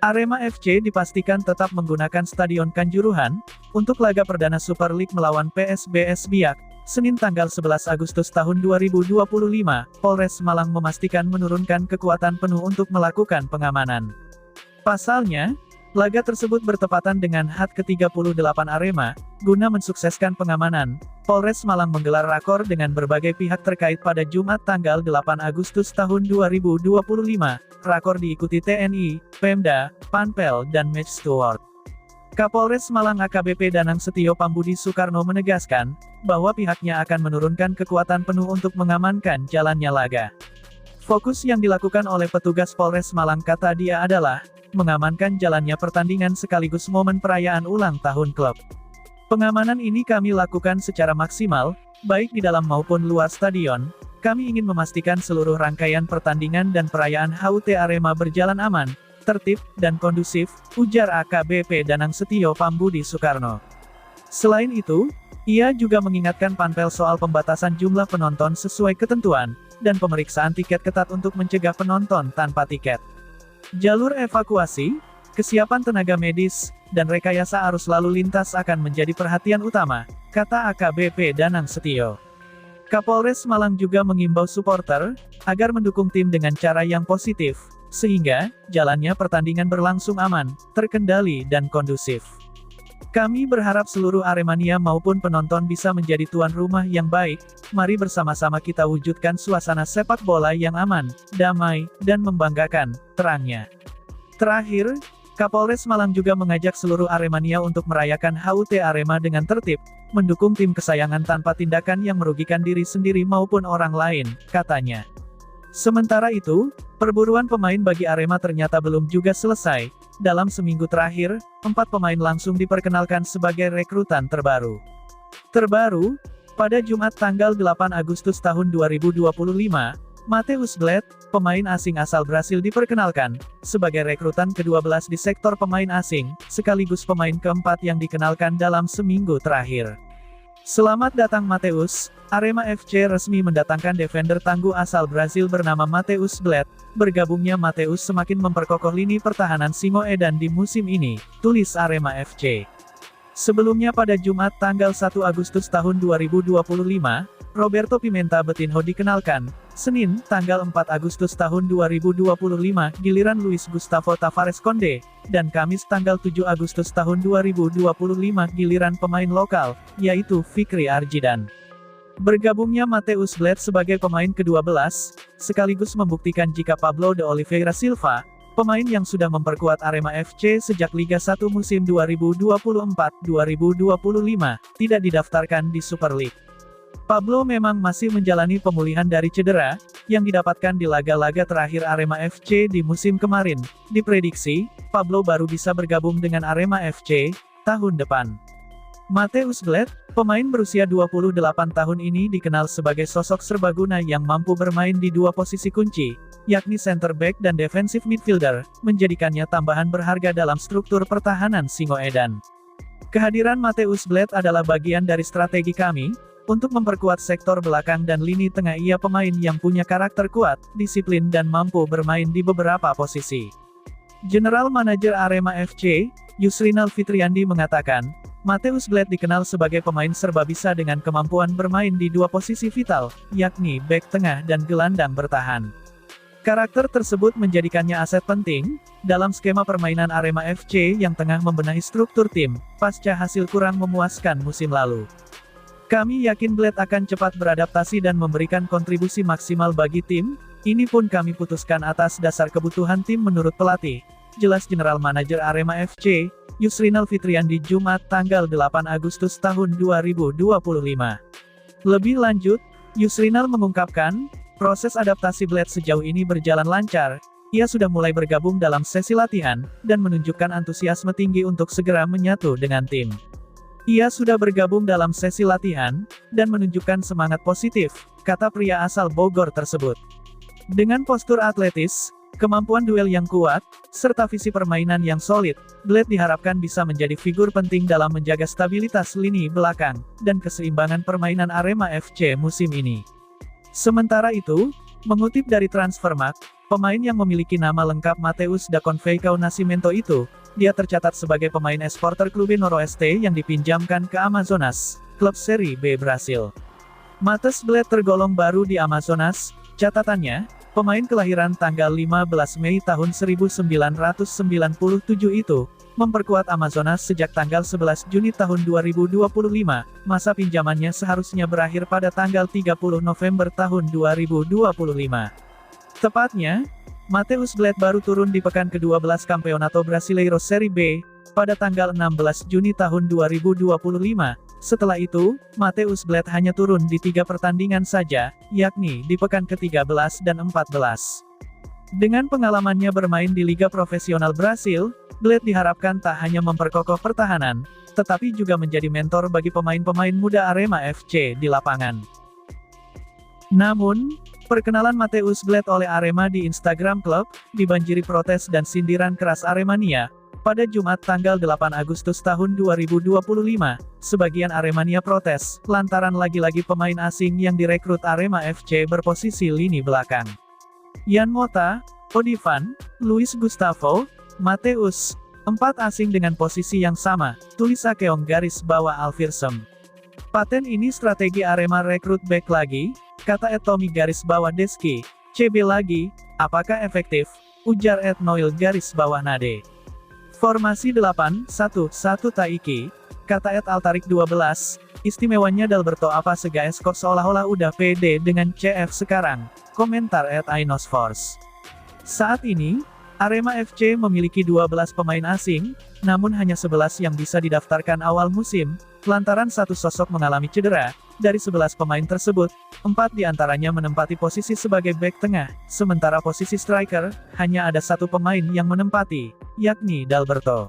Arema FC dipastikan tetap menggunakan Stadion Kanjuruhan untuk laga perdana Super League melawan PSBS Biak, Senin tanggal 11 Agustus tahun 2025. Polres Malang memastikan menurunkan kekuatan penuh untuk melakukan pengamanan. Pasalnya, laga tersebut bertepatan dengan HUT ke-38 Arema. Guna mensukseskan pengamanan, Polres Malang menggelar rakor dengan berbagai pihak terkait pada Jumat tanggal 8 Agustus tahun 2025. Rakor diikuti TNI, Pemda, Panpel, dan Match Steward. Kapolres Malang AKBP Danang Setio Pambudi Soekarno menegaskan bahwa pihaknya akan menurunkan kekuatan penuh untuk mengamankan jalannya laga. Fokus yang dilakukan oleh petugas Polres Malang, kata dia, adalah mengamankan jalannya pertandingan sekaligus momen perayaan ulang tahun klub. Pengamanan ini kami lakukan secara maksimal, baik di dalam maupun luar stadion. Kami ingin memastikan seluruh rangkaian pertandingan dan perayaan HUT Arema berjalan aman, tertib, dan kondusif, ujar AKBP Danang Setio Pambudi Soekarno. Selain itu, ia juga mengingatkan Panpel soal pembatasan jumlah penonton sesuai ketentuan, dan pemeriksaan tiket ketat untuk mencegah penonton tanpa tiket. Jalur evakuasi, kesiapan tenaga medis, dan rekayasa arus lalu lintas akan menjadi perhatian utama, kata AKBP Danang Setio. Kapolres Malang juga mengimbau supporter agar mendukung tim dengan cara yang positif, sehingga jalannya pertandingan berlangsung aman, terkendali, dan kondusif. Kami berharap seluruh Aremania maupun penonton bisa menjadi tuan rumah yang baik. Mari bersama-sama kita wujudkan suasana sepak bola yang aman, damai, dan membanggakan, terangnya. Terakhir, Kapolres Malang juga mengajak seluruh Aremania untuk merayakan HUT Arema dengan tertib, mendukung tim kesayangan tanpa tindakan yang merugikan diri sendiri maupun orang lain, katanya. Sementara itu, perburuan pemain bagi Arema ternyata belum juga selesai. Dalam seminggu terakhir, 4 pemain langsung diperkenalkan sebagai rekrutan terbaru. Pada Jumat tanggal 8 Agustus tahun 2025, Matheus Bled, pemain asing asal Brasil, diperkenalkan sebagai rekrutan ke-12 di sektor pemain asing, sekaligus pemain keempat yang dikenalkan dalam seminggu terakhir. Selamat datang Matheus. Arema FC resmi mendatangkan defender tangguh asal Brasil bernama Matheus Bled. Bergabungnya Matheus semakin memperkokoh lini pertahanan Singoedan di musim ini, tulis Arema FC. Sebelumnya pada Jumat tanggal 1 Agustus tahun 2025, Roberto Pimenta Betinho dikenalkan. Senin, tanggal 4 Agustus tahun 2025, giliran Luis Gustavo Tavares Conde, dan Kamis tanggal 7 Agustus tahun 2025, giliran pemain lokal, yaitu Fikri Arjidan. Bergabungnya Matheus Bled sebagai pemain ke-12, sekaligus membuktikan jika Pablo de Oliveira Silva, pemain yang sudah memperkuat Arema FC sejak Liga 1 musim 2024-2025, tidak didaftarkan di Super League. Pablo memang masih menjalani pemulihan dari cedera, yang didapatkan di laga-laga terakhir Arema FC di musim kemarin. Diprediksi, Pablo baru bisa bergabung dengan Arema FC tahun depan. Matheus Bled, pemain berusia 28 tahun ini dikenal sebagai sosok serbaguna yang mampu bermain di dua posisi kunci, yakni center back dan defensive midfielder, menjadikannya tambahan berharga dalam struktur pertahanan Singoedan. Kehadiran Matheus Bled adalah bagian dari strategi kami untuk memperkuat sektor belakang dan lini tengah. Ia pemain yang punya karakter kuat, disiplin, dan mampu bermain di beberapa posisi. General Manager Arema FC, Yusrinal Fitriandi mengatakan, Matheus Bled dikenal sebagai pemain serba bisa dengan kemampuan bermain di dua posisi vital, yakni bek tengah dan gelandang bertahan. Karakter tersebut menjadikannya aset penting dalam skema permainan Arema FC yang tengah membenahi struktur tim pasca hasil kurang memuaskan musim lalu. Kami yakin Bled akan cepat beradaptasi dan memberikan kontribusi maksimal bagi tim. Ini pun kami putuskan atas dasar kebutuhan tim menurut pelatih, jelas General Manager Arema FC, Yusrinal Fitriandi Jumat tanggal 8 Agustus tahun 2025. Lebih lanjut, Yusrinal mengungkapkan, proses adaptasi Bled sejauh ini berjalan lancar. Ia sudah mulai bergabung dalam sesi latihan, dan menunjukkan antusiasme tinggi untuk segera menyatu dengan tim. Ia sudah bergabung dalam sesi latihan, dan menunjukkan semangat positif, kata pria asal Bogor tersebut. Dengan postur atletis, kemampuan duel yang kuat, serta visi permainan yang solid, Bled diharapkan bisa menjadi figur penting dalam menjaga stabilitas lini belakang, dan keseimbangan permainan Arema FC musim ini. Sementara itu, mengutip dari Transfermarkt, Pemain yang memiliki nama lengkap Matheus da Conceição Nascimento itu, dia tercatat sebagai pemain Esporte Clube Noroeste yang dipinjamkan ke Amazonas, klub Serie B Brasil. Matheus Bled tergolong baru di Amazonas, catatannya, pemain kelahiran tanggal 15 Mei tahun 1997 itu, memperkuat Amazonas sejak tanggal 11 Juni tahun 2025, masa pinjamannya seharusnya berakhir pada tanggal 30 November tahun 2025. Tepatnya, Matheus Bled baru turun di pekan ke-12 Campeonato Brasileiro Serie B, pada tanggal 16 Juni tahun 2025. Setelah itu, Matheus Bled hanya turun di 3 pertandingan saja, yakni di pekan ke-13 dan 14. Dengan pengalamannya bermain di Liga Profesional Brasil, Bled diharapkan tak hanya memperkokoh pertahanan, tetapi juga menjadi mentor bagi pemain-pemain muda Arema FC di lapangan. Namun, perkenalan Matheus Bled oleh Arema di Instagram klub, dibanjiri protes dan sindiran keras Aremania. Pada Jumat tanggal 8 Agustus tahun 2025, sebagian Aremania protes, lantaran lagi-lagi pemain asing yang direkrut Arema FC berposisi lini belakang. Yan Mota, Odivan, Luis Gustavo, Matheus, 4 asing dengan posisi yang sama, tulis Akeong garis bawah Alvirsem. Paten ini strategi Arema rekrut back lagi, kata Tommy garis bawah Deski, CB lagi, apakah efektif, ujar Noil garis bawah Nade. Formasi 8-1-1 Taiki, kata Altarik 12, istimewanya Dalberto apa segaes kok seolah-olah udah pede dengan CF sekarang, komentar Ainos Force. Saat ini, Arema FC memiliki 12 pemain asing, namun hanya 11 yang bisa didaftarkan awal musim, lantaran satu sosok mengalami cedera. Dari 11 pemain tersebut, 4 diantaranya menempati posisi sebagai bek tengah, sementara posisi striker, hanya ada 1 pemain yang menempati, yakni Dalberto.